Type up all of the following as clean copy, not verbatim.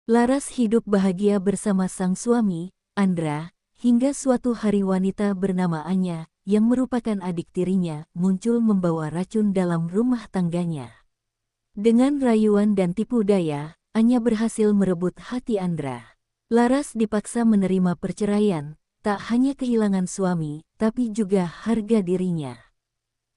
Laras hidup bahagia bersama sang suami, Andra, hingga suatu hari wanita bernama Anya, yang merupakan adik tirinya, muncul membawa racun dalam rumah tangganya. Dengan rayuan dan tipu daya, Anya berhasil merebut hati Andra. Laras dipaksa menerima perceraian, tak hanya kehilangan suami, tapi juga harga dirinya.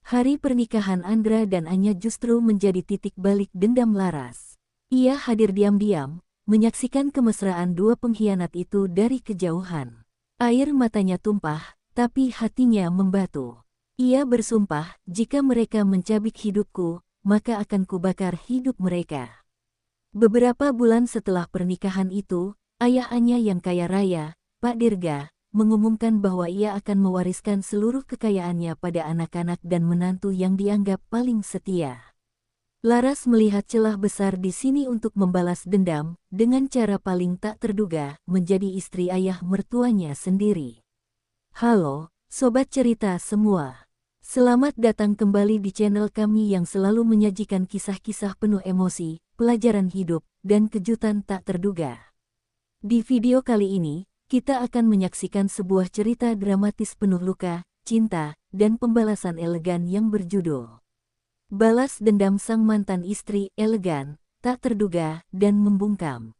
Hari pernikahan Andra dan Anya justru menjadi titik balik dendam Laras. Ia hadir diam-diam, menyaksikan kemesraan dua pengkhianat itu dari kejauhan. Air matanya tumpah, tapi hatinya membatu. Ia bersumpah, jika mereka mencabik hidupku, maka akan kubakar hidup mereka. Beberapa bulan setelah pernikahan itu, ayah Anya yang kaya raya, Pak Dirga, mengumumkan bahwa ia akan mewariskan seluruh kekayaannya pada anak-anak dan menantu yang dianggap paling setia. Laras melihat celah besar di sini untuk membalas dendam, dengan cara paling tak terduga, menjadi istri ayah mertuanya sendiri. Halo, sobat cerita semua. Selamat datang kembali di channel kami yang selalu menyajikan kisah-kisah penuh emosi, pelajaran hidup, dan kejutan tak terduga. Di video kali ini, kita akan menyaksikan sebuah cerita dramatis penuh luka, cinta, dan pembalasan elegan yang berjudul Balas Dendam Sang Mantan Istri. Elegan, tak terduga, dan membungkam.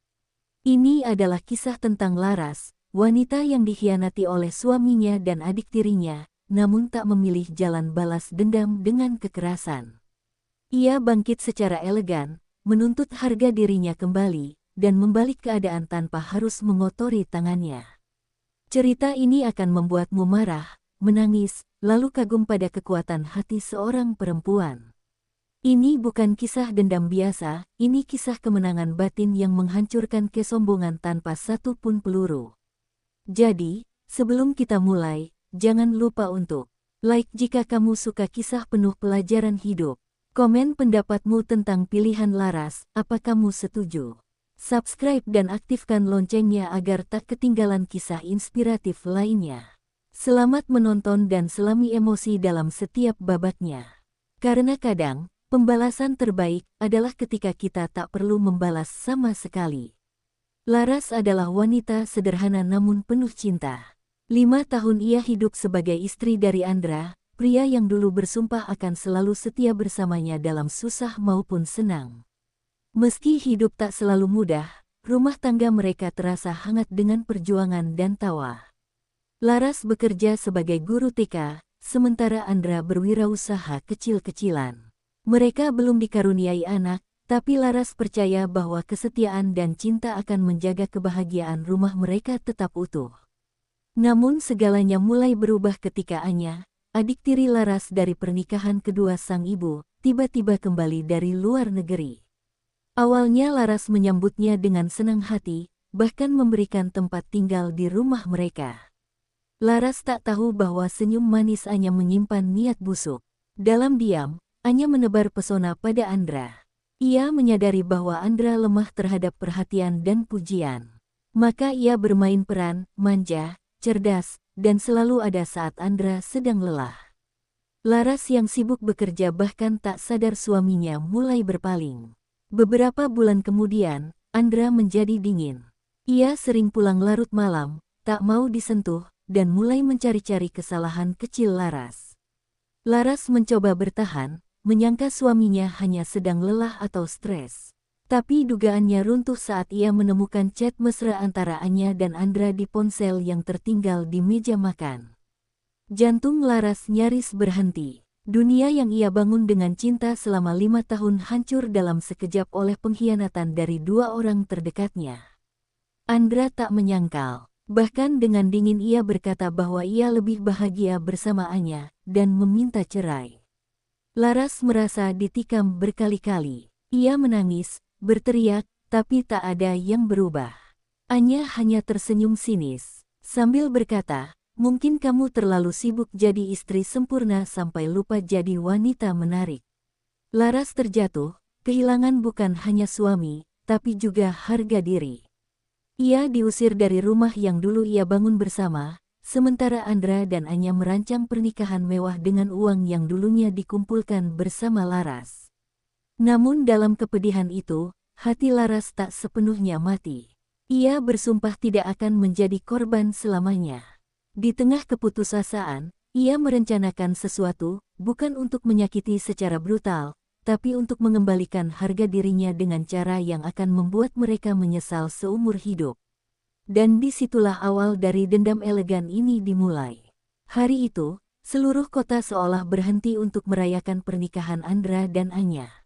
Ini adalah kisah tentang Laras, wanita yang dikhianati oleh suaminya dan adik tirinya, namun tak memilih jalan balas dendam dengan kekerasan. Ia bangkit secara elegan, menuntut harga dirinya kembali, dan membalik keadaan tanpa harus mengotori tangannya. Cerita ini akan membuatmu marah, menangis, lalu kagum pada kekuatan hati seorang perempuan. Ini bukan kisah dendam biasa, ini kisah kemenangan batin yang menghancurkan kesombongan tanpa satu pun peluru. Jadi, sebelum kita mulai, jangan lupa untuk like jika kamu suka kisah penuh pelajaran hidup. Komen pendapatmu tentang pilihan Laras, apa kamu setuju? Subscribe dan aktifkan loncengnya agar tak ketinggalan kisah inspiratif lainnya. Selamat menonton dan selami emosi dalam setiap babaknya. Karena kadang, pembalasan terbaik adalah ketika kita tak perlu membalas sama sekali. Laras adalah wanita sederhana namun penuh cinta. 5 tahun ia hidup sebagai istri dari Andra, pria yang dulu bersumpah akan selalu setia bersamanya dalam susah maupun senang. Meski hidup tak selalu mudah, rumah tangga mereka terasa hangat dengan perjuangan dan tawa. Laras bekerja sebagai guru TK, sementara Andra berwirausaha kecil-kecilan. Mereka belum dikaruniai anak, tapi Laras percaya bahwa kesetiaan dan cinta akan menjaga kebahagiaan rumah mereka tetap utuh. Namun segalanya mulai berubah ketika Anya, adik tiri Laras dari pernikahan kedua sang ibu, tiba-tiba kembali dari luar negeri. Awalnya Laras menyambutnya dengan senang hati, bahkan memberikan tempat tinggal di rumah mereka. Laras tak tahu bahwa senyum manis Anya menyimpan niat busuk. Dalam diam, Anya menebar pesona pada Andra. Ia menyadari bahwa Andra lemah terhadap perhatian dan pujian. Maka ia bermain peran, manja, cerdas, dan selalu ada saat Andra sedang lelah. Laras yang sibuk bekerja bahkan tak sadar suaminya mulai berpaling. Beberapa bulan kemudian, Andra menjadi dingin. Ia sering pulang larut malam, tak mau disentuh, dan mulai mencari-cari kesalahan kecil Laras. Laras mencoba bertahan, menyangka suaminya hanya sedang lelah atau stres. Tapi dugaannya runtuh saat ia menemukan chat mesra antara Anya dan Andra di ponsel yang tertinggal di meja makan. Jantung Laras nyaris berhenti. Dunia yang ia bangun dengan cinta selama 5 tahun hancur dalam sekejap oleh pengkhianatan dari dua orang terdekatnya. Andra tak menyangkal. Bahkan dengan dingin ia berkata bahwa ia lebih bahagia bersama Anya, dan meminta cerai. Laras merasa ditikam berkali-kali. Ia menangis, berteriak, tapi tak ada yang berubah. Anya hanya tersenyum sinis, sambil berkata, mungkin kamu terlalu sibuk jadi istri sempurna sampai lupa jadi wanita menarik. Laras terjatuh, kehilangan bukan hanya suami, tapi juga harga diri. Ia diusir dari rumah yang dulu ia bangun bersama, sementara Andra dan Anya merancang pernikahan mewah dengan uang yang dulunya dikumpulkan bersama Laras. Namun dalam kepedihan itu, hati Laras tak sepenuhnya mati. Ia bersumpah tidak akan menjadi korban selamanya. Di tengah keputusasaan, ia merencanakan sesuatu, bukan untuk menyakiti secara brutal, tapi untuk mengembalikan harga dirinya dengan cara yang akan membuat mereka menyesal seumur hidup. Dan disitulah awal dari dendam elegan ini dimulai. Hari itu, seluruh kota seolah berhenti untuk merayakan pernikahan Andra dan Anya.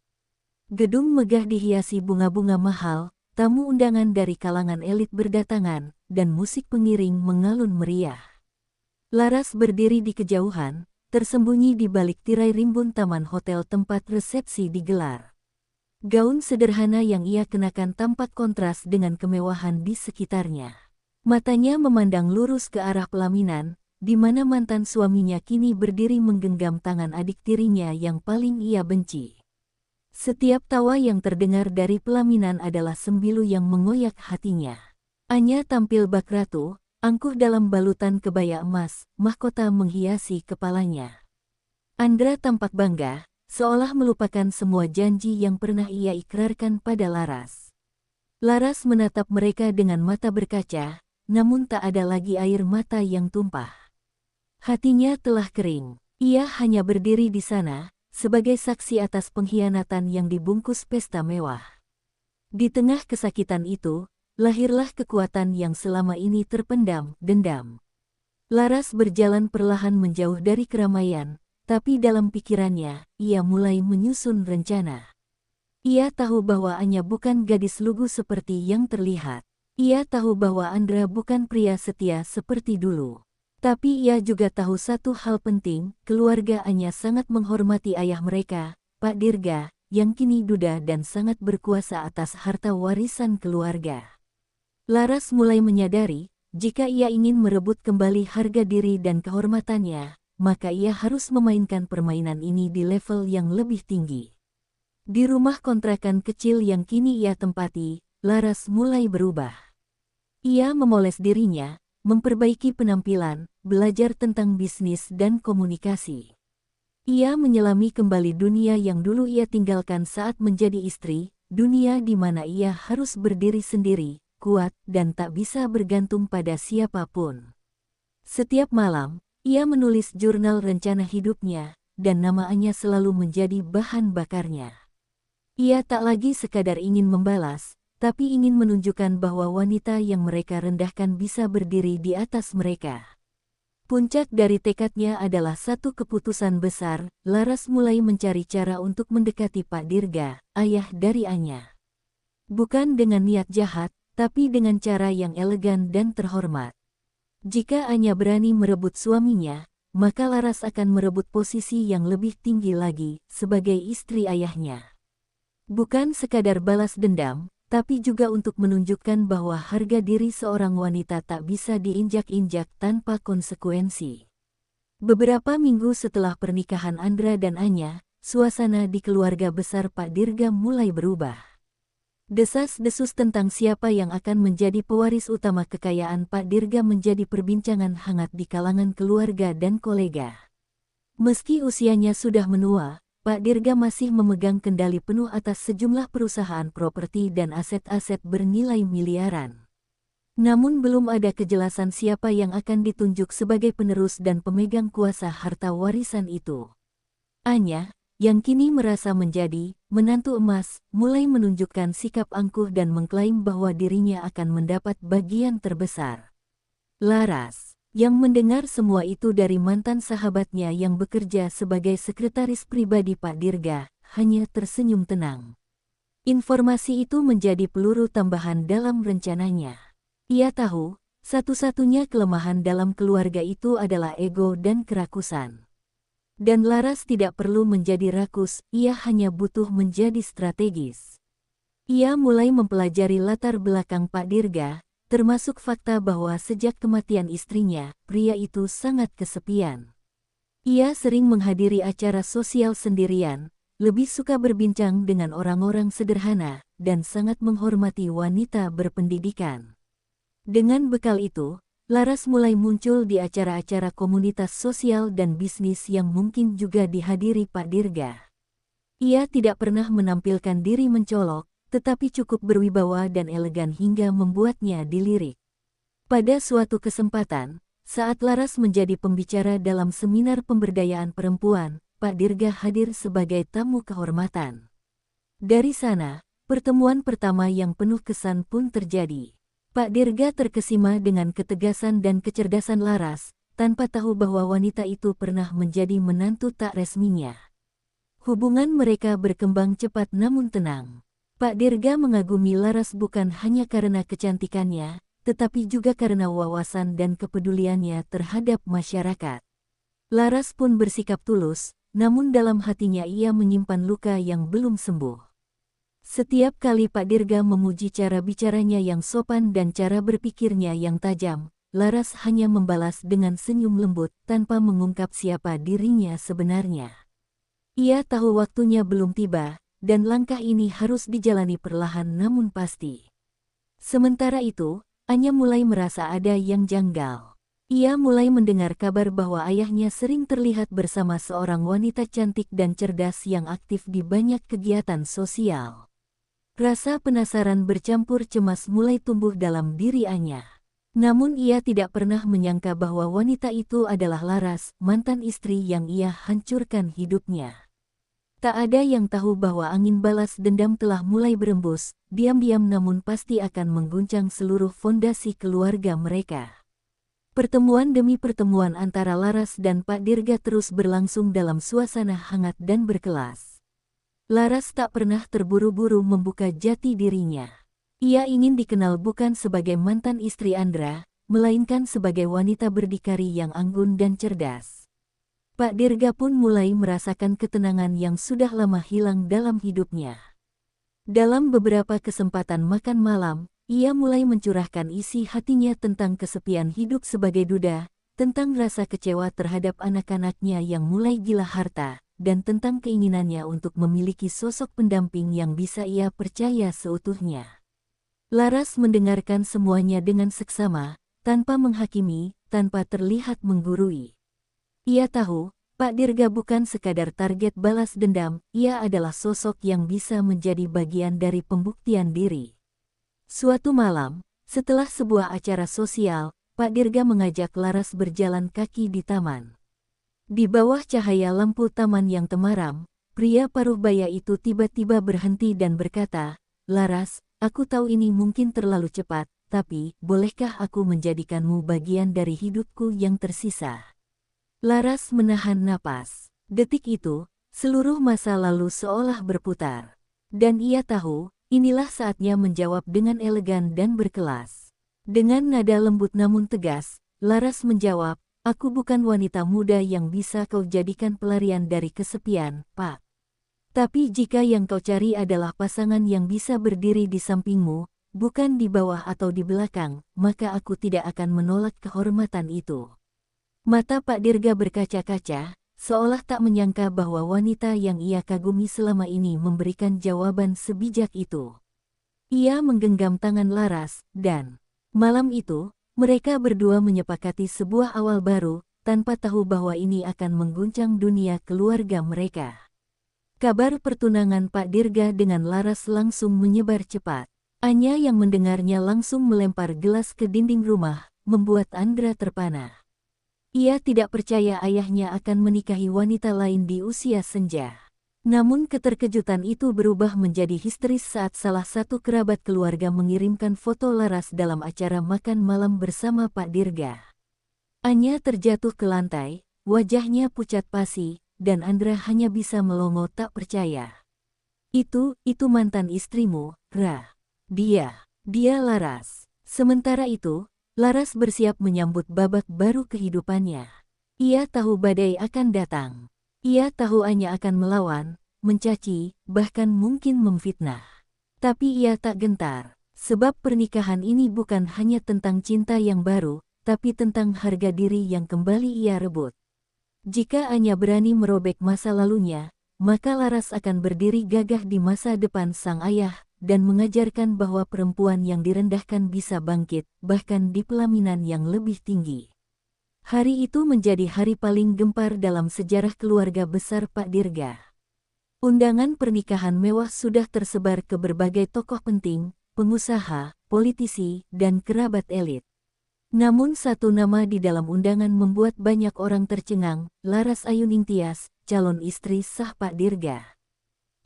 Gedung megah dihiasi bunga-bunga mahal, tamu undangan dari kalangan elit berdatangan, dan musik pengiring mengalun meriah. Laras berdiri di kejauhan, tersembunyi di balik tirai rimbun taman hotel tempat resepsi digelar. Gaun sederhana yang ia kenakan tampak kontras dengan kemewahan di sekitarnya. Matanya memandang lurus ke arah pelaminan, di mana mantan suaminya kini berdiri menggenggam tangan adik tirinya yang paling ia benci. Setiap tawa yang terdengar dari pelaminan adalah sembilu yang mengoyak hatinya. Anya tampil bak ratu, angkuh dalam balutan kebaya emas, mahkota menghiasi kepalanya. Andra tampak bangga, seolah melupakan semua janji yang pernah ia ikrarkan pada Laras. Laras menatap mereka dengan mata berkaca, namun tak ada lagi air mata yang tumpah. Hatinya telah kering. Ia hanya berdiri di sana, sebagai saksi atas pengkhianatan yang dibungkus pesta mewah. Di tengah kesakitan itu, lahirlah kekuatan yang selama ini terpendam, dendam. Laras berjalan perlahan menjauh dari keramaian, tapi dalam pikirannya, ia mulai menyusun rencana. Ia tahu bahwa Anya bukan gadis lugu seperti yang terlihat. Ia tahu bahwa Andra bukan pria setia seperti dulu. Tapi ia juga tahu satu hal penting, keluarga Anya sangat menghormati ayah mereka, Pak Dirga, yang kini duda dan sangat berkuasa atas harta warisan keluarga. Laras mulai menyadari, jika ia ingin merebut kembali harga diri dan kehormatannya, maka ia harus memainkan permainan ini di level yang lebih tinggi. Di rumah kontrakan kecil yang kini ia tempati, Laras mulai berubah. Ia memoles dirinya, memperbaiki penampilan, belajar tentang bisnis dan komunikasi. Ia menyelami kembali dunia yang dulu ia tinggalkan saat menjadi istri, dunia di mana ia harus berdiri sendiri, kuat, dan tak bisa bergantung pada siapapun. Setiap malam, ia menulis jurnal rencana hidupnya, dan namanya selalu menjadi bahan bakarnya. Ia tak lagi sekadar ingin membalas, tapi ingin menunjukkan bahwa wanita yang mereka rendahkan bisa berdiri di atas mereka. Puncak dari tekadnya adalah satu keputusan besar. Laras mulai mencari cara untuk mendekati Pak Dirga, ayah dari Anya. Bukan dengan niat jahat, tapi dengan cara yang elegan dan terhormat. Jika Anya berani merebut suaminya, maka Laras akan merebut posisi yang lebih tinggi lagi, sebagai istri ayahnya. Bukan sekadar balas dendam, tapi juga untuk menunjukkan bahwa harga diri seorang wanita tak bisa diinjak-injak tanpa konsekuensi. Beberapa minggu setelah pernikahan Andra dan Anya, suasana di keluarga besar Pak Dirga mulai berubah. Desas-desus tentang siapa yang akan menjadi pewaris utama kekayaan Pak Dirga menjadi perbincangan hangat di kalangan keluarga dan kolega. Meski usianya sudah menua, Pak Dirga masih memegang kendali penuh atas sejumlah perusahaan properti dan aset-aset bernilai miliaran. Namun belum ada kejelasan siapa yang akan ditunjuk sebagai penerus dan pemegang kuasa harta warisan itu. Anya, yang kini merasa menjadi menantu emas, mulai menunjukkan sikap angkuh dan mengklaim bahwa dirinya akan mendapat bagian terbesar. Laras, yang mendengar semua itu dari mantan sahabatnya yang bekerja sebagai sekretaris pribadi Pak Dirga, hanya tersenyum tenang. Informasi itu menjadi peluru tambahan dalam rencananya. Ia tahu, satu-satunya kelemahan dalam keluarga itu adalah ego dan kerakusan. Dan Laras tidak perlu menjadi rakus, ia hanya butuh menjadi strategis. Ia mulai mempelajari latar belakang Pak Dirga, termasuk fakta bahwa sejak kematian istrinya, pria itu sangat kesepian. Ia sering menghadiri acara sosial sendirian, lebih suka berbincang dengan orang-orang sederhana, dan sangat menghormati wanita berpendidikan. Dengan bekal itu, Laras mulai muncul di acara-acara komunitas sosial dan bisnis yang mungkin juga dihadiri Pak Dirga. Ia tidak pernah menampilkan diri mencolok, tetapi cukup berwibawa dan elegan hingga membuatnya dilirik. Pada suatu kesempatan, saat Laras menjadi pembicara dalam seminar pemberdayaan perempuan, Pak Dirga hadir sebagai tamu kehormatan. Dari sana, pertemuan pertama yang penuh kesan pun terjadi. Pak Dirga terkesima dengan ketegasan dan kecerdasan Laras, tanpa tahu bahwa wanita itu pernah menjadi menantu tak resminya. Hubungan mereka berkembang cepat namun tenang. Pak Dirga mengagumi Laras bukan hanya karena kecantikannya, tetapi juga karena wawasan dan kepeduliannya terhadap masyarakat. Laras pun bersikap tulus, namun dalam hatinya ia menyimpan luka yang belum sembuh. Setiap kali Pak Dirga memuji cara bicaranya yang sopan dan cara berpikirnya yang tajam, Laras hanya membalas dengan senyum lembut tanpa mengungkap siapa dirinya sebenarnya. Ia tahu waktunya belum tiba, dan langkah ini harus dijalani perlahan namun pasti. Sementara itu, Anya mulai merasa ada yang janggal. Ia mulai mendengar kabar bahwa ayahnya sering terlihat bersama seorang wanita cantik dan cerdas yang aktif di banyak kegiatan sosial. Rasa penasaran bercampur cemas mulai tumbuh dalam diri Anya. Namun ia tidak pernah menyangka bahwa wanita itu adalah Laras, mantan istri yang ia hancurkan hidupnya. Tak ada yang tahu bahwa angin balas dendam telah mulai berembus, diam-diam namun pasti akan mengguncang seluruh fondasi keluarga mereka. Pertemuan demi pertemuan antara Laras dan Pak Dirga terus berlangsung dalam suasana hangat dan berkelas. Laras tak pernah terburu-buru membuka jati dirinya. Ia ingin dikenal bukan sebagai mantan istri Andra, melainkan sebagai wanita berdikari yang anggun dan cerdas. Pak Dirga pun mulai merasakan ketenangan yang sudah lama hilang dalam hidupnya. Dalam beberapa kesempatan makan malam, ia mulai mencurahkan isi hatinya tentang kesepian hidup sebagai duda, tentang rasa kecewa terhadap anak-anaknya yang mulai gila harta, dan tentang keinginannya untuk memiliki sosok pendamping yang bisa ia percaya seutuhnya. Laras mendengarkan semuanya dengan seksama, tanpa menghakimi, tanpa terlihat menggurui. Ia tahu, Pak Dirga bukan sekadar target balas dendam, ia adalah sosok yang bisa menjadi bagian dari pembuktian diri. Suatu malam, setelah sebuah acara sosial, Pak Dirga mengajak Laras berjalan kaki di taman. Di bawah cahaya lampu taman yang temaram, pria paruh baya itu tiba-tiba berhenti dan berkata, "Laras, aku tahu ini mungkin terlalu cepat, tapi bolehkah aku menjadikanmu bagian dari hidupku yang tersisa?" Laras menahan napas. Detik itu, seluruh masa lalu seolah berputar. Dan ia tahu, inilah saatnya menjawab dengan elegan dan berkelas. Dengan nada lembut namun tegas, Laras menjawab, "Aku bukan wanita muda yang bisa kau jadikan pelarian dari kesepian, Pak. Tapi jika yang kau cari adalah pasangan yang bisa berdiri di sampingmu, bukan di bawah atau di belakang, maka aku tidak akan menolak kehormatan itu." Mata Pak Dirga berkaca-kaca, seolah tak menyangka bahwa wanita yang ia kagumi selama ini memberikan jawaban sebijak itu. Ia menggenggam tangan Laras, dan malam itu, mereka berdua menyepakati sebuah awal baru, tanpa tahu bahwa ini akan mengguncang dunia keluarga mereka. Kabar pertunangan Pak Dirga dengan Laras langsung menyebar cepat. Anya yang mendengarnya langsung melempar gelas ke dinding rumah, membuat Andra terpana. Ia tidak percaya ayahnya akan menikahi wanita lain di usia senja. Namun keterkejutan itu berubah menjadi histeris saat salah satu kerabat keluarga mengirimkan foto Laras dalam acara makan malam bersama Pak Dirga. Anya terjatuh ke lantai, wajahnya pucat pasi, dan Andra hanya bisa melongo tak percaya. Itu mantan istrimu, Ra. Dia Laras. Sementara itu, Laras bersiap menyambut babak baru kehidupannya. Ia tahu badai akan datang. Ia tahu Anya akan melawan, mencaci, bahkan mungkin memfitnah. Tapi ia tak gentar, sebab pernikahan ini bukan hanya tentang cinta yang baru, tapi tentang harga diri yang kembali ia rebut. Jika Anya berani merobek masa lalunya, maka Laras akan berdiri gagah di masa depan sang ayah, dan mengajarkan bahwa perempuan yang direndahkan bisa bangkit, bahkan di pelaminan yang lebih tinggi. Hari itu menjadi hari paling gempar dalam sejarah keluarga besar Pak Dirga. Undangan pernikahan mewah sudah tersebar ke berbagai tokoh penting, pengusaha, politisi, dan kerabat elit. Namun satu nama di dalam undangan membuat banyak orang tercengang, Laras Ayuningsih, calon istri sah Pak Dirga.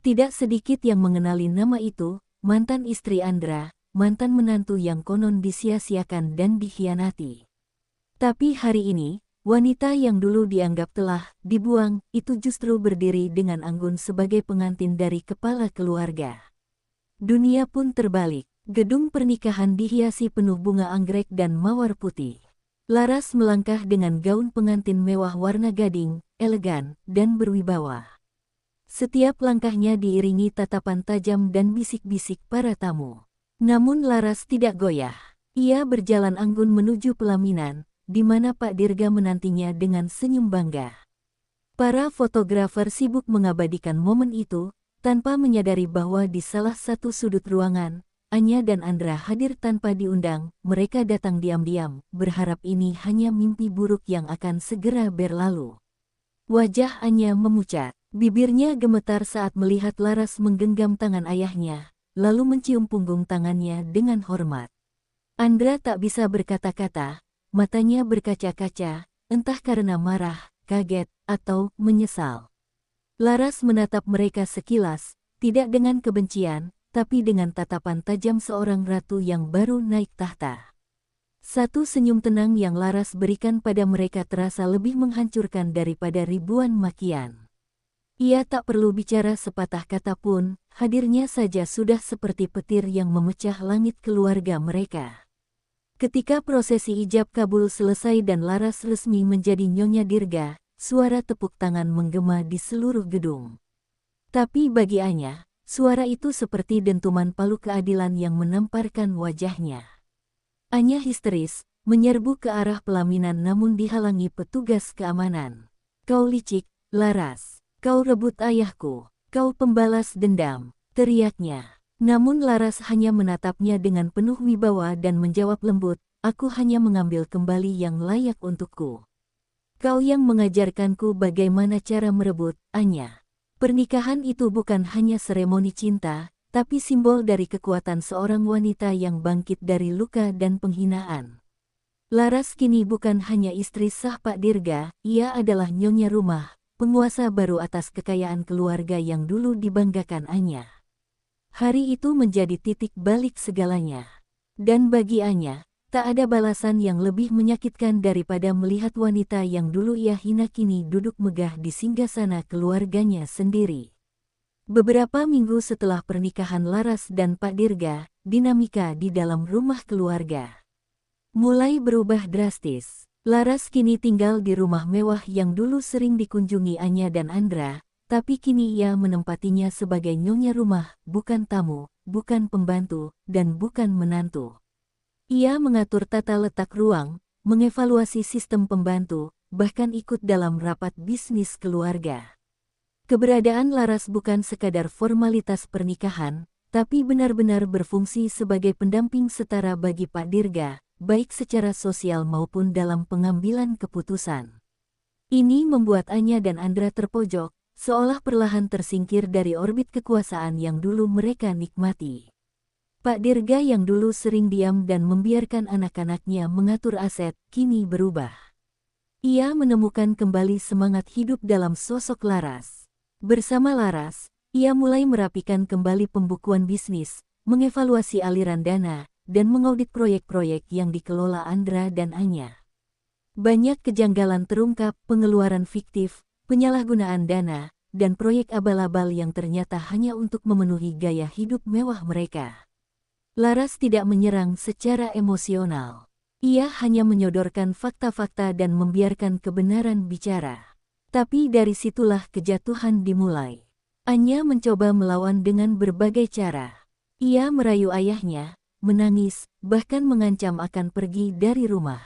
Tidak sedikit yang mengenali nama itu, mantan istri Andra, mantan menantu yang konon disia-siakan dan dikhianati. Tapi hari ini, wanita yang dulu dianggap telah dibuang, itu justru berdiri dengan anggun sebagai pengantin dari kepala keluarga. Dunia pun terbalik. Gedung pernikahan dihiasi penuh bunga anggrek dan mawar putih. Laras melangkah dengan gaun pengantin mewah warna gading, elegan, dan berwibawa. Setiap langkahnya diiringi tatapan tajam dan bisik-bisik para tamu. Namun Laras tidak goyah. Ia berjalan anggun menuju pelaminan, di mana Pak Dirga menantinya dengan senyum bangga. Para fotografer sibuk mengabadikan momen itu, tanpa menyadari bahwa di salah satu sudut ruangan, Anya dan Andra hadir tanpa diundang. Mereka datang diam-diam, berharap ini hanya mimpi buruk yang akan segera berlalu. Wajah Anya memucat, bibirnya gemetar saat melihat Laras menggenggam tangan ayahnya, lalu mencium punggung tangannya dengan hormat. Andra tak bisa berkata-kata. Matanya berkaca-kaca, entah karena marah, kaget, atau menyesal. Laras menatap mereka sekilas, tidak dengan kebencian, tapi dengan tatapan tajam seorang ratu yang baru naik tahta. Satu senyum tenang yang Laras berikan pada mereka terasa lebih menghancurkan daripada ribuan makian. Ia tak perlu bicara sepatah kata pun, hadirnya saja sudah seperti petir yang memecah langit keluarga mereka. Ketika prosesi ijab kabul selesai dan Laras resmi menjadi Nyonya Dirga, suara tepuk tangan menggema di seluruh gedung. Tapi bagi Anya, suara itu seperti dentuman palu keadilan yang menamparkan wajahnya. Anya histeris, menyerbu ke arah pelaminan namun dihalangi petugas keamanan. "Kau licik, Laras. Kau rebut ayahku. Kau pembalas dendam," teriaknya. Namun Laras hanya menatapnya dengan penuh wibawa dan menjawab lembut, "Aku hanya mengambil kembali yang layak untukku. Kau yang mengajarkanku bagaimana cara merebut, Anya." Pernikahan itu bukan hanya seremoni cinta, tapi simbol dari kekuatan seorang wanita yang bangkit dari luka dan penghinaan. Laras kini bukan hanya istri sah Pak Dirga, ia adalah nyonya rumah, penguasa baru atas kekayaan keluarga yang dulu dibanggakan Anya. Hari itu menjadi titik balik segalanya. Dan bagi Anya, tak ada balasan yang lebih menyakitkan daripada melihat wanita yang dulu ia hina kini duduk megah di singgasana keluarganya sendiri. Beberapa minggu setelah pernikahan Laras dan Pak Dirga, dinamika di dalam rumah keluarga mulai berubah drastis. Laras kini tinggal di rumah mewah yang dulu sering dikunjungi Anya dan Andra, tapi kini ia menempatinya sebagai nyonya rumah, bukan tamu, bukan pembantu, dan bukan menantu. Ia mengatur tata letak ruang, mengevaluasi sistem pembantu, bahkan ikut dalam rapat bisnis keluarga. Keberadaan Laras bukan sekadar formalitas pernikahan, tapi benar-benar berfungsi sebagai pendamping setara bagi Pak Dirga, baik secara sosial maupun dalam pengambilan keputusan. Ini membuat Anya dan Andra terpojok, seolah perlahan tersingkir dari orbit kekuasaan yang dulu mereka nikmati. Pak Dirga yang dulu sering diam dan membiarkan anak-anaknya mengatur aset, kini berubah. Ia menemukan kembali semangat hidup dalam sosok Laras. Bersama Laras, ia mulai merapikan kembali pembukuan bisnis, mengevaluasi aliran dana, dan mengaudit proyek-proyek yang dikelola Andra dan Anya. Banyak kejanggalan terungkap, pengeluaran fiktif, penyalahgunaan dana, dan proyek abal-abal yang ternyata hanya untuk memenuhi gaya hidup mewah mereka. Laras tidak menyerang secara emosional. Ia hanya menyodorkan fakta-fakta dan membiarkan kebenaran bicara. Tapi dari situlah kejatuhan dimulai. Anya mencoba melawan dengan berbagai cara. Ia merayu ayahnya, menangis, bahkan mengancam akan pergi dari rumah.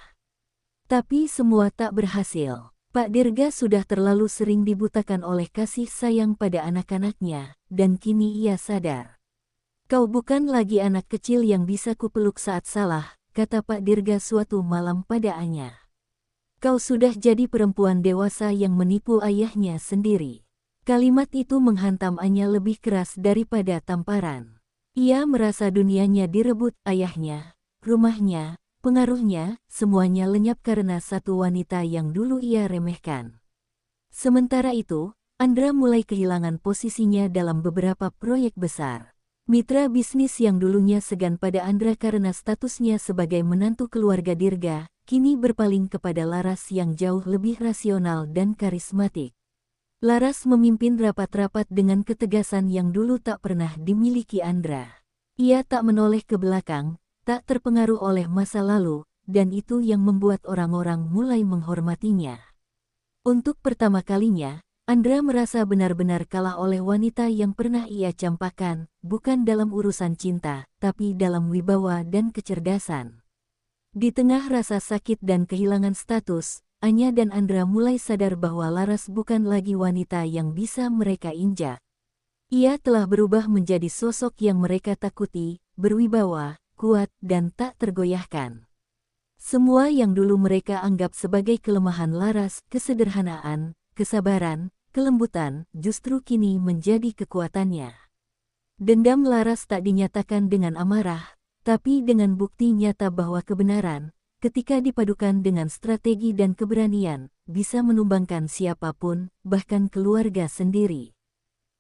Tapi semua tak berhasil. Pak Dirga sudah terlalu sering dibutakan oleh kasih sayang pada anak-anaknya, dan kini ia sadar. "Kau bukan lagi anak kecil yang bisa kupeluk saat salah," kata Pak Dirga suatu malam pada Anya. "Kau sudah jadi perempuan dewasa yang menipu ayahnya sendiri. Kalimat itu menghantam Anya lebih keras daripada tamparan. Ia merasa dunianya direbut ayahnya, rumahnya, pengaruhnya, semuanya lenyap karena satu wanita yang dulu ia remehkan. Sementara itu, Andra mulai kehilangan posisinya dalam beberapa proyek besar. Mitra bisnis yang dulunya segan pada Andra karena statusnya sebagai menantu keluarga Dirga, kini berpaling kepada Laras yang jauh lebih rasional dan karismatik. Laras memimpin rapat-rapat dengan ketegasan yang dulu tak pernah dimiliki Andra. Ia tak menoleh ke belakang, tak terpengaruh oleh masa lalu, dan itu yang membuat orang-orang mulai menghormatinya. Untuk pertama kalinya, Andra merasa benar-benar kalah oleh wanita yang pernah ia campakkan, bukan dalam urusan cinta, tapi dalam wibawa dan kecerdasan. Di tengah rasa sakit dan kehilangan status, Anya dan Andra mulai sadar bahwa Laras bukan lagi wanita yang bisa mereka injak. Ia telah berubah menjadi sosok yang mereka takuti, berwibawa, kuat, dan tak tergoyahkan. Semua yang dulu mereka anggap sebagai kelemahan Laras, kesederhanaan, kesabaran, kelembutan, justru kini menjadi kekuatannya. Dendam Laras tak dinyatakan dengan amarah, tapi dengan bukti nyata bahwa kebenaran, ketika dipadukan dengan strategi dan keberanian, bisa menumbangkan siapapun, bahkan keluarga sendiri.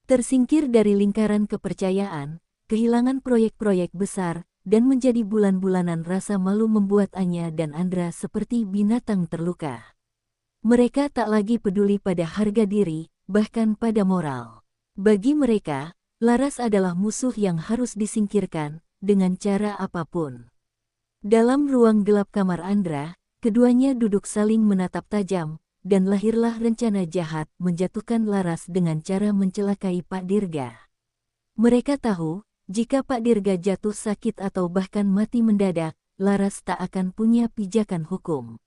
Tersingkir dari lingkaran kepercayaan, kehilangan proyek-proyek besar, dan menjadi bulan-bulanan rasa malu membuat Anya dan Andra seperti binatang terluka. Mereka tak lagi peduli pada harga diri, bahkan pada moral. Bagi mereka, Laras adalah musuh yang harus disingkirkan, dengan cara apapun. Dalam ruang gelap kamar Andra, keduanya duduk saling menatap tajam, dan lahirlah rencana jahat menjatuhkan Laras dengan cara mencelakai Pak Dirga. Mereka tahu, jika Pak Dirga jatuh sakit atau bahkan mati mendadak, Laras tak akan punya pijakan hukum.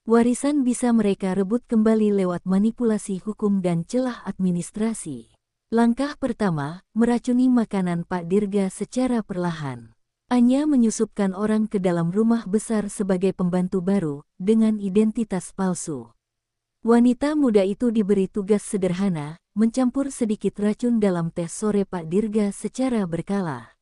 Warisan bisa mereka rebut kembali lewat manipulasi hukum dan celah administrasi. Langkah pertama, meracuni makanan Pak Dirga secara perlahan. Anya menyusupkan orang ke dalam rumah besar sebagai pembantu baru, dengan identitas palsu. Wanita muda itu diberi tugas sederhana, mencampur sedikit racun dalam teh sore Pak Dirga secara berkala.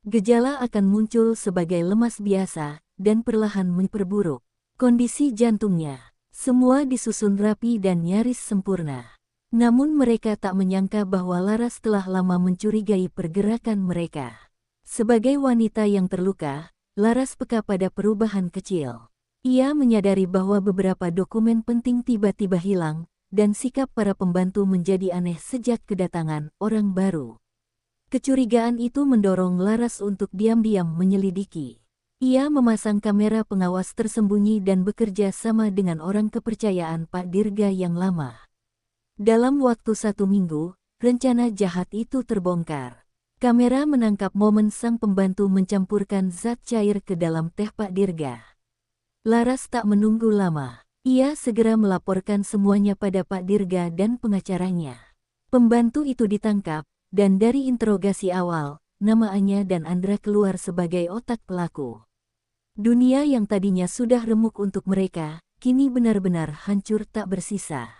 Gejala akan muncul sebagai lemas biasa, dan perlahan memperburuk kondisi jantungnya. Semua disusun rapi dan nyaris sempurna. Namun mereka tak menyangka bahwa Laras telah lama mencurigai pergerakan mereka. Sebagai wanita yang terluka, Laras peka pada perubahan kecil. Ia menyadari bahwa beberapa dokumen penting tiba-tiba hilang, dan sikap para pembantu menjadi aneh sejak kedatangan orang baru. Kecurigaan itu mendorong Laras untuk diam-diam menyelidiki. Ia memasang kamera pengawas tersembunyi dan bekerja sama dengan orang kepercayaan Pak Dirga yang lama. Dalam waktu 1 minggu, rencana jahat itu terbongkar. Kamera menangkap momen sang pembantu mencampurkan zat cair ke dalam teh Pak Dirga. Laras tak menunggu lama. Ia segera melaporkan semuanya pada Pak Dirga dan pengacaranya. Pembantu itu ditangkap, dan dari interogasi awal, nama Anya dan Andra keluar sebagai otak pelaku. Dunia yang tadinya sudah remuk untuk mereka, kini benar-benar hancur tak bersisa.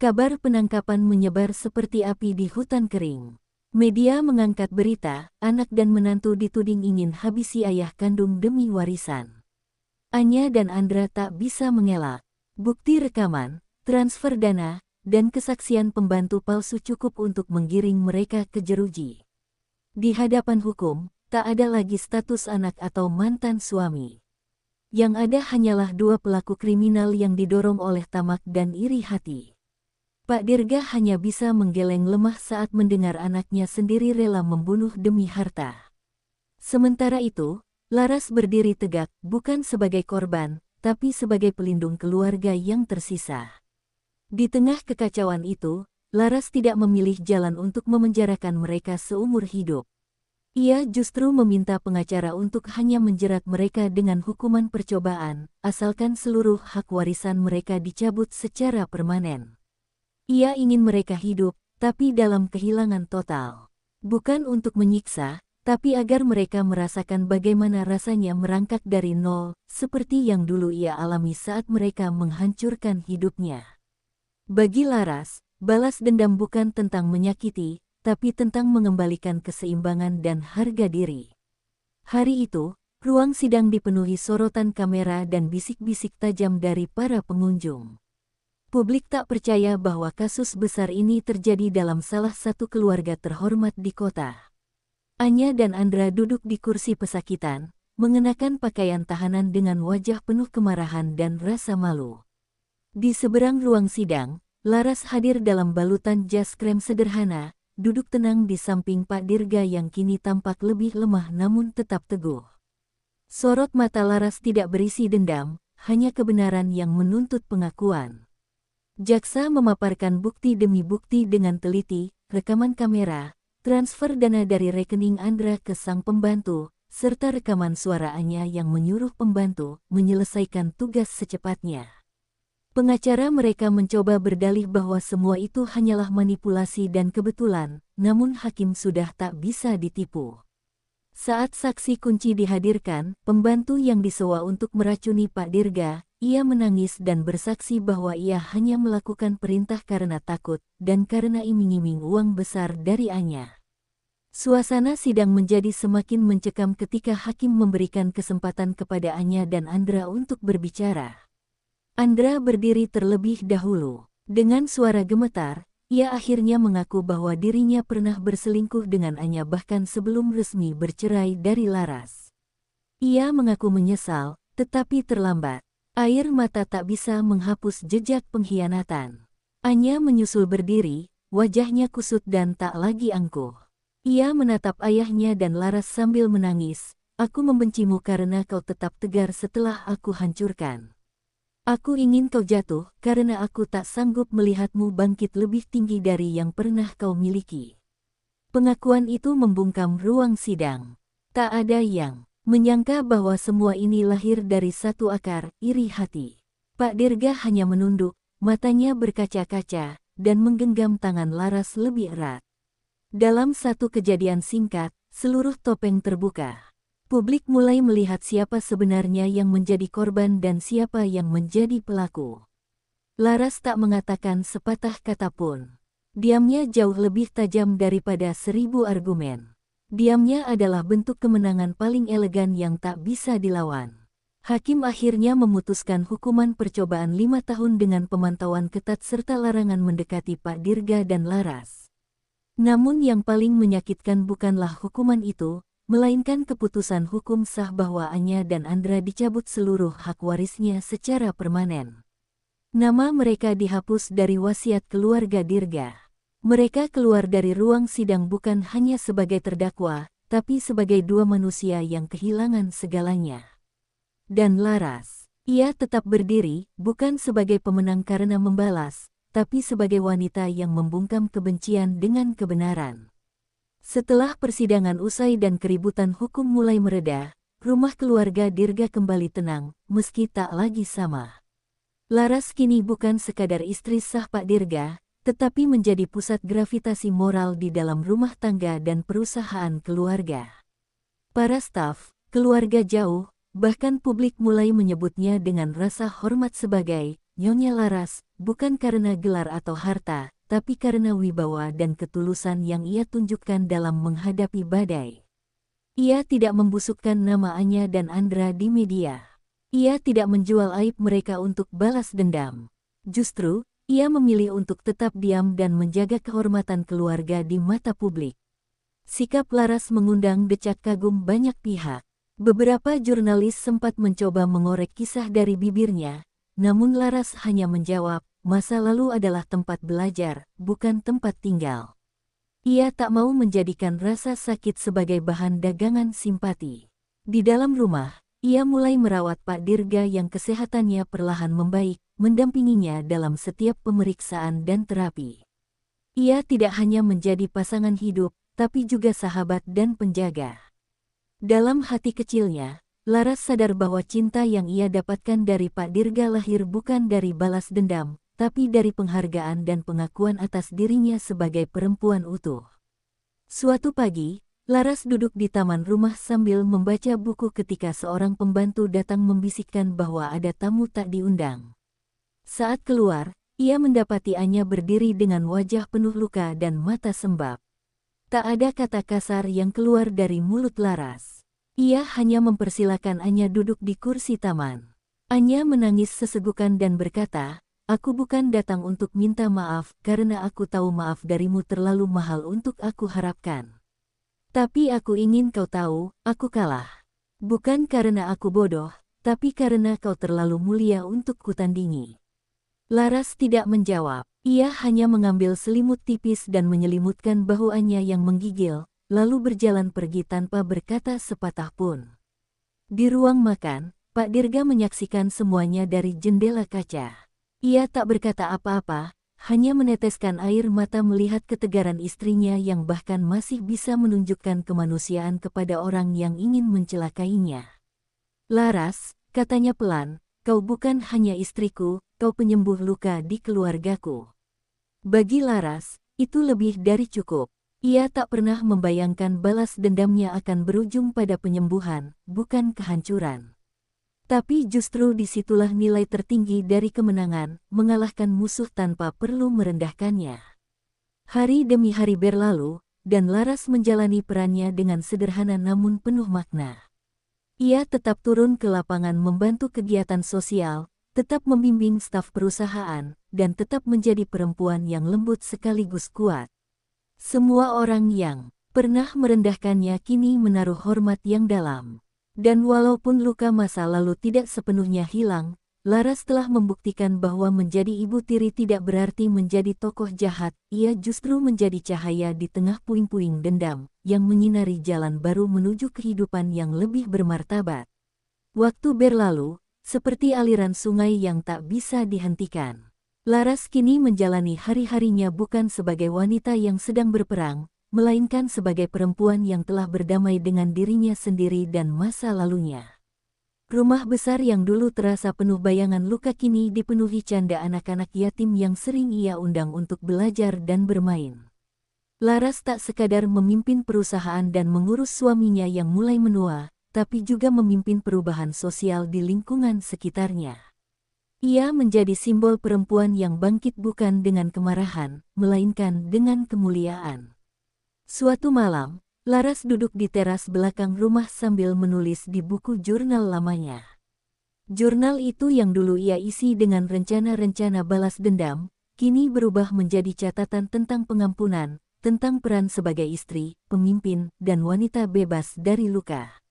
Kabar penangkapan menyebar seperti api di hutan kering. Media mengangkat berita, anak dan menantu dituding ingin habisi ayah kandung demi warisan. Anya dan Andra tak bisa mengelak. Bukti rekaman, transfer dana, dan kesaksian pembantu palsu cukup untuk menggiring mereka ke jeruji. Di hadapan hukum, tak ada lagi status anak atau mantan suami. Yang ada hanyalah 2 pelaku kriminal yang didorong oleh tamak dan iri hati. Pak Dirga hanya bisa menggeleng lemah saat mendengar anaknya sendiri rela membunuh demi harta. Sementara itu, Laras berdiri tegak, bukan sebagai korban, tapi sebagai pelindung keluarga yang tersisa. Di tengah kekacauan itu, Laras tidak memilih jalan untuk memenjarakan mereka seumur hidup. Ia justru meminta pengacara untuk hanya menjerat mereka dengan hukuman percobaan, asalkan seluruh hak warisan mereka dicabut secara permanen. Ia ingin mereka hidup, tapi dalam kehilangan total. Bukan untuk menyiksa, tapi agar mereka merasakan bagaimana rasanya merangkak dari nol, seperti yang dulu ia alami saat mereka menghancurkan hidupnya. Bagi Laras, balas dendam bukan tentang menyakiti, tapi tentang mengembalikan keseimbangan dan harga diri. Hari itu, ruang sidang dipenuhi sorotan kamera dan bisik-bisik tajam dari para pengunjung. Publik tak percaya bahwa kasus besar ini terjadi dalam salah satu keluarga terhormat di kota. Anya dan Andra duduk di kursi pesakitan, mengenakan pakaian tahanan dengan wajah penuh kemarahan dan rasa malu. Di seberang ruang sidang, Laras hadir dalam balutan jas krem sederhana, duduk tenang di samping Pak Dirga yang kini tampak lebih lemah namun tetap teguh. Sorot mata Laras tidak berisi dendam, hanya kebenaran yang menuntut pengakuan. Jaksa memaparkan bukti demi bukti dengan teliti, rekaman kamera, transfer dana dari rekening Andra ke sang pembantu, serta rekaman suara Anya yang menyuruh pembantu menyelesaikan tugas secepatnya. Pengacara mereka mencoba berdalih bahwa semua itu hanyalah manipulasi dan kebetulan, namun hakim sudah tak bisa ditipu. Saat saksi kunci dihadirkan, pembantu yang disewa untuk meracuni Pak Dirga, ia menangis dan bersaksi bahwa ia hanya melakukan perintah karena takut dan karena iming-iming uang besar dari Anya. Suasana sidang menjadi semakin mencekam ketika hakim memberikan kesempatan kepada Anya dan Andra untuk berbicara. Andra berdiri terlebih dahulu. Dengan suara gemetar, ia akhirnya mengaku bahwa dirinya pernah berselingkuh dengan Anya bahkan sebelum resmi bercerai dari Laras. Ia mengaku menyesal, tetapi terlambat. Air mata tak bisa menghapus jejak pengkhianatan. Anya menyusul berdiri, wajahnya kusut dan tak lagi angkuh. Ia menatap ayahnya dan Laras sambil menangis, "Aku membencimu karena kau tetap tegar setelah aku hancurkan. Aku ingin kau jatuh karena aku tak sanggup melihatmu bangkit lebih tinggi dari yang pernah kau miliki." Pengakuan itu membungkam ruang sidang. Tak ada yang menyangka bahwa semua ini lahir dari satu akar iri hati. Pak Dirga hanya menunduk, matanya berkaca-kaca, dan menggenggam tangan Laras lebih erat. Dalam satu kejadian singkat, seluruh topeng terbuka. Publik mulai melihat siapa sebenarnya yang menjadi korban dan siapa yang menjadi pelaku. Laras tak mengatakan sepatah kata pun. Diamnya jauh lebih tajam daripada 1000 argumen. Diamnya adalah bentuk kemenangan paling elegan yang tak bisa dilawan. Hakim akhirnya memutuskan hukuman percobaan 5 tahun dengan pemantauan ketat serta larangan mendekati Pak Dirga dan Laras. Namun yang paling menyakitkan bukanlah hukuman itu, melainkan keputusan hukum sah bahwa Anya dan Andra dicabut seluruh hak warisnya secara permanen. Nama mereka dihapus dari wasiat keluarga Dirga. Mereka keluar dari ruang sidang bukan hanya sebagai terdakwa, tapi sebagai dua manusia yang kehilangan segalanya. Dan Laras, ia tetap berdiri, bukan sebagai pemenang karena membalas, tapi sebagai wanita yang membungkam kebencian dengan kebenaran. Setelah persidangan usai dan keributan hukum mulai mereda, rumah keluarga Dirga kembali tenang, meski tak lagi sama. Laras kini bukan sekadar istri sah Pak Dirga, tetapi menjadi pusat gravitasi moral di dalam rumah tangga dan perusahaan keluarga. Para staf, keluarga jauh, bahkan publik mulai menyebutnya dengan rasa hormat sebagai Nyonya Laras, bukan karena gelar atau harta, tapi karena wibawa dan ketulusan yang ia tunjukkan dalam menghadapi badai. Ia tidak membusukkan nama Anya dan Andra di media. Ia tidak menjual aib mereka untuk balas dendam. Justru, ia memilih untuk tetap diam dan menjaga kehormatan keluarga di mata publik. Sikap Laras mengundang decak kagum banyak pihak. Beberapa jurnalis sempat mencoba mengorek kisah dari bibirnya, namun Laras hanya menjawab, masa lalu adalah tempat belajar, bukan tempat tinggal. Ia tak mau menjadikan rasa sakit sebagai bahan dagangan simpati. Di dalam rumah, ia mulai merawat Pak Dirga yang kesehatannya perlahan membaik, mendampinginya dalam setiap pemeriksaan dan terapi. Ia tidak hanya menjadi pasangan hidup, tapi juga sahabat dan penjaga. Dalam hati kecilnya, Laras sadar bahwa cinta yang ia dapatkan dari Pak Dirga lahir bukan dari balas dendam, tapi dari penghargaan dan pengakuan atas dirinya sebagai perempuan utuh. Suatu pagi, Laras duduk di taman rumah sambil membaca buku ketika seorang pembantu datang membisikkan bahwa ada tamu tak diundang. Saat keluar, Ia mendapati Anya berdiri dengan wajah penuh luka dan mata sembab. Tak ada kata kasar yang keluar dari mulut Laras. Ia hanya mempersilakan Anya duduk di kursi taman. Anya menangis sesegukan dan berkata, "Aku bukan datang untuk minta maaf karena aku tahu maaf darimu terlalu mahal untuk aku harapkan. Tapi aku ingin kau tahu, aku kalah. Bukan karena aku bodoh, tapi karena kau terlalu mulia untuk kutandingi." Laras tidak menjawab. Ia hanya mengambil selimut tipis dan menyelimutkan bahu Anya yang menggigil, lalu berjalan pergi tanpa berkata sepatah pun. Di ruang makan, Pak Dirga menyaksikan semuanya dari jendela kaca. Ia tak berkata apa-apa, hanya meneteskan air mata melihat ketegaran istrinya yang bahkan masih bisa menunjukkan kemanusiaan kepada orang yang ingin mencelakainya. "Laras," katanya pelan, "kau bukan hanya istriku, kau penyembuh luka di keluargaku." Bagi Laras, itu lebih dari cukup. Ia tak pernah membayangkan balas dendamnya akan berujung pada penyembuhan, bukan kehancuran. Tapi justru disitulah nilai tertinggi dari kemenangan, mengalahkan musuh tanpa perlu merendahkannya. Hari demi hari berlalu, dan Laras menjalani perannya dengan sederhana namun penuh makna. Ia tetap turun ke lapangan membantu kegiatan sosial, tetap membimbing staf perusahaan, dan tetap menjadi perempuan yang lembut sekaligus kuat. Semua orang yang pernah merendahkannya kini menaruh hormat yang dalam. Dan walaupun luka masa lalu tidak sepenuhnya hilang, Laras telah membuktikan bahwa menjadi ibu tiri tidak berarti menjadi tokoh jahat, ia justru menjadi cahaya di tengah puing-puing dendam, yang menyinari jalan baru menuju kehidupan yang lebih bermartabat. Waktu berlalu, seperti aliran sungai yang tak bisa dihentikan. Laras kini menjalani hari-harinya bukan sebagai wanita yang sedang berperang, melainkan sebagai perempuan yang telah berdamai dengan dirinya sendiri dan masa lalunya. Rumah besar yang dulu terasa penuh bayangan luka kini dipenuhi canda anak-anak yatim yang sering ia undang untuk belajar dan bermain. Laras tak sekadar memimpin perusahaan dan mengurus suaminya yang mulai menua, tapi juga memimpin perubahan sosial di lingkungan sekitarnya. Ia menjadi simbol perempuan yang bangkit bukan dengan kemarahan, melainkan dengan kemuliaan. Suatu malam, Laras duduk di teras belakang rumah sambil menulis di buku jurnal lamanya. Jurnal itu yang dulu ia isi dengan rencana-rencana balas dendam, kini berubah menjadi catatan tentang pengampunan, tentang peran sebagai istri, pemimpin, dan wanita bebas dari luka.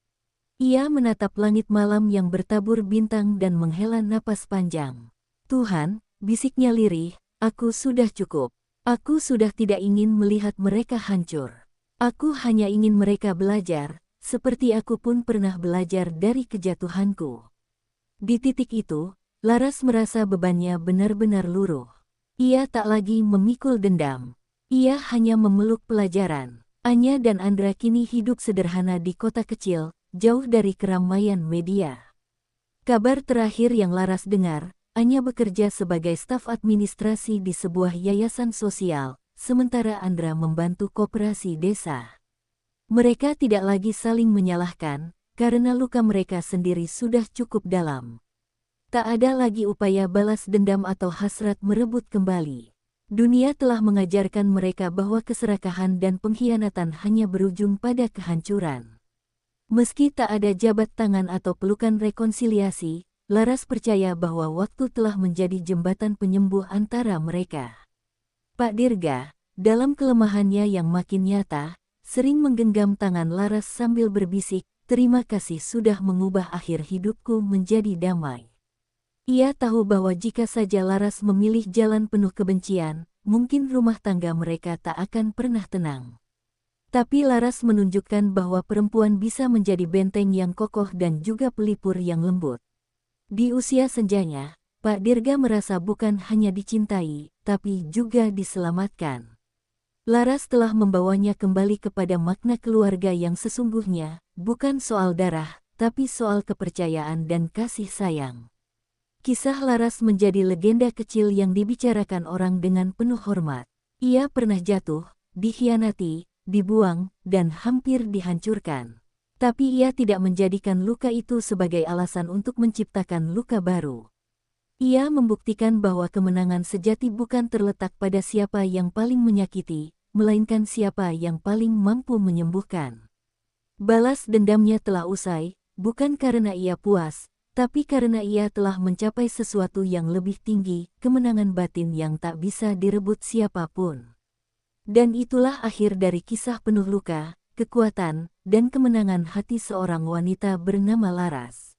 Ia menatap langit malam yang bertabur bintang dan menghela napas panjang. "Tuhan," bisiknya lirih, "aku sudah cukup. Aku sudah tidak ingin melihat mereka hancur. Aku hanya ingin mereka belajar, seperti aku pun pernah belajar dari kejatuhanku." Di titik itu, Laras merasa bebannya benar-benar luruh. Ia tak lagi memikul dendam. Ia hanya memeluk pelajaran. Anya dan Andra kini hidup sederhana di kota kecil, jauh dari keramaian media. Kabar terakhir yang Laras dengar, Anya bekerja sebagai staf administrasi di sebuah yayasan sosial, sementara Andra membantu koperasi desa. Mereka tidak lagi saling menyalahkan, karena luka mereka sendiri sudah cukup dalam. Tak ada lagi upaya balas dendam atau hasrat merebut kembali. Dunia telah mengajarkan mereka bahwa keserakahan dan pengkhianatan hanya berujung pada kehancuran. Meski tak ada jabat tangan atau pelukan rekonsiliasi, Laras percaya bahwa waktu telah menjadi jembatan penyembuh antara mereka. Pak Dirga, dalam kelemahannya yang makin nyata, sering menggenggam tangan Laras sambil berbisik, "Terima kasih sudah mengubah akhir hidupku menjadi damai." Ia tahu bahwa jika saja Laras memilih jalan penuh kebencian, mungkin rumah tangga mereka tak akan pernah tenang. Tapi Laras menunjukkan bahwa perempuan bisa menjadi benteng yang kokoh dan juga pelipur yang lembut. Di usia senjanya, Pak Dirga merasa bukan hanya dicintai, tapi juga diselamatkan. Laras telah membawanya kembali kepada makna keluarga yang sesungguhnya, bukan soal darah, tapi soal kepercayaan dan kasih sayang. Kisah Laras menjadi legenda kecil yang dibicarakan orang dengan penuh hormat. Ia pernah jatuh, dikhianati, dibuang, dan hampir dihancurkan. Tapi ia tidak menjadikan luka itu sebagai alasan untuk menciptakan luka baru. Ia membuktikan bahwa kemenangan sejati bukan terletak pada siapa yang paling menyakiti, melainkan siapa yang paling mampu menyembuhkan. Balas dendamnya telah usai, bukan karena ia puas, tapi karena ia telah mencapai sesuatu yang lebih tinggi, kemenangan batin yang tak bisa direbut siapapun. Dan itulah akhir dari kisah penuh luka, kekuatan, dan kemenangan hati seorang wanita bernama Laras.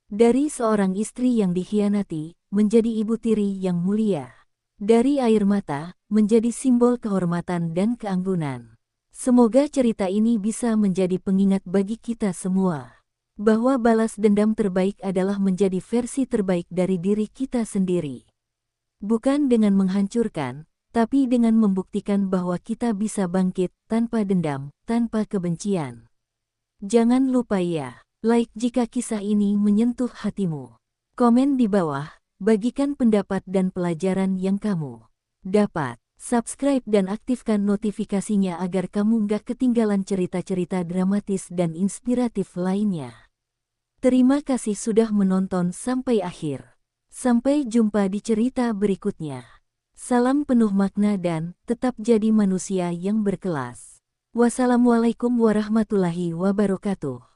Dari seorang istri yang dikhianati, menjadi ibu tiri yang mulia. Dari air mata, menjadi simbol kehormatan dan keanggunan. Semoga cerita ini bisa menjadi pengingat bagi kita semua. Bahwa balas dendam terbaik adalah menjadi versi terbaik dari diri kita sendiri. Bukan dengan menghancurkan, tapi dengan membuktikan bahwa kita bisa bangkit tanpa dendam, tanpa kebencian. Jangan lupa ya, like jika kisah ini menyentuh hatimu. Komen di bawah, bagikan pendapat dan pelajaran yang kamu dapat. Subscribe dan aktifkan notifikasinya agar kamu gak ketinggalan cerita-cerita dramatis dan inspiratif lainnya. Terima kasih sudah menonton sampai akhir. Sampai jumpa di cerita berikutnya. Salam penuh makna dan tetap jadi manusia yang berkelas. Wassalamualaikum warahmatullahi wabarakatuh.